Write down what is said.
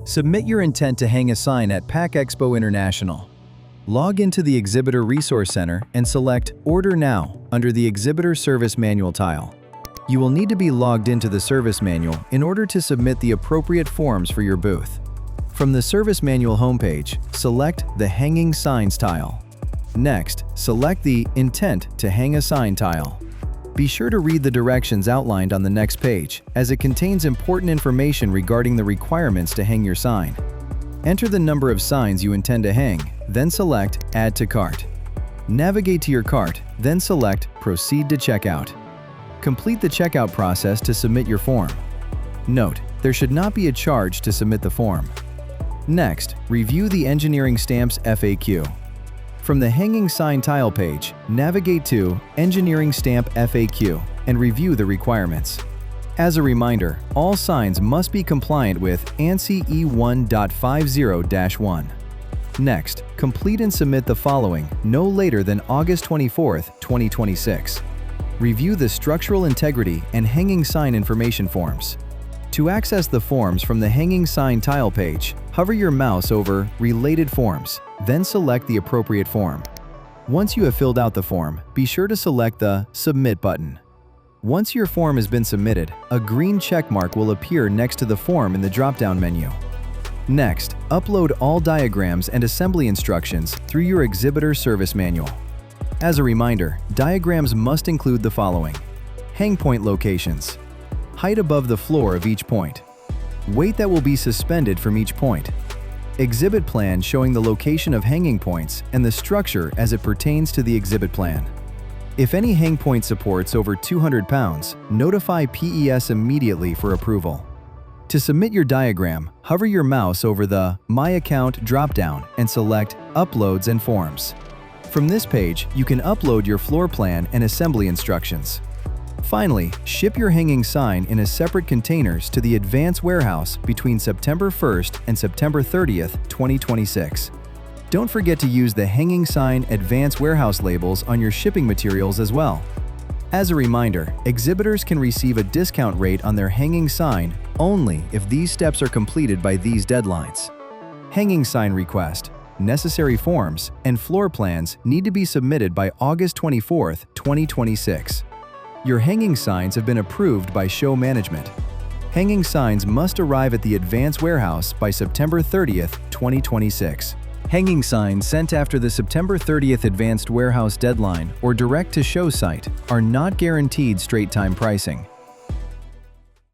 Submit your intent to hang a sign at PAC EXPO International. Log into the Exhibitor Resource Center and select Order Now under the Exhibitor Service Manual tile. You will need to be logged into the service manual in order to submit the appropriate forms for your booth. From the Service Manual homepage, select the Hanging Signs tile. Next, select the Intent to Hang a Sign tile. Be sure to read the directions outlined on the next page, as it contains important information regarding the requirements to hang your sign. Enter the number of signs you intend to hang, then select Add to Cart. Navigate to your cart, then select Proceed to Checkout. Complete the checkout process to submit your form. Note, there should not be a charge to submit the form. Next, review the Engineering Stamps FAQ. From the Hanging Sign tile page, navigate to Engineering Stamp FAQ and review the requirements. As a reminder, all signs must be compliant with ANSI E1.50-1. Next, complete and submit the following no later than August 24, 2026. Review the Structural Integrity and Hanging Sign Information forms. To access the forms from the Hanging Sign tile page, hover your mouse over Related Forms, then select the appropriate form. Once you have filled out the form, be sure to select the Submit button. Once your form has been submitted, a green check mark will appear next to the form in the drop-down menu. Next, upload all diagrams and assembly instructions through your Exhibitor Service Manual. As a reminder, diagrams must include the following: hang point locations, height above the floor of each point, weight that will be suspended from each point, exhibit plan showing the location of hanging points and the structure as it pertains to the exhibit plan. If any hang point supports over 200 pounds, notify PES immediately for approval. To submit your diagram, hover your mouse over the My Account drop-down and select Uploads and Forms. From this page, you can upload your floor plan and assembly instructions. Finally, ship your hanging sign in a separate containers to the Advance Warehouse between September 1st and September 30th, 2026. Don't forget to use the Hanging Sign Advance Warehouse labels on your shipping materials as well. As a reminder, exhibitors can receive a discount rate on their hanging sign only if these steps are completed by these deadlines. Hanging sign request, necessary forms, and floor plans need to be submitted by August 24th, 2026. Your hanging signs have been approved by show management. Hanging signs must arrive at the Advance Warehouse by September 30th, 2026. Hanging signs sent after the September 30th Advanced Warehouse deadline or direct to show site are not guaranteed straight-time pricing.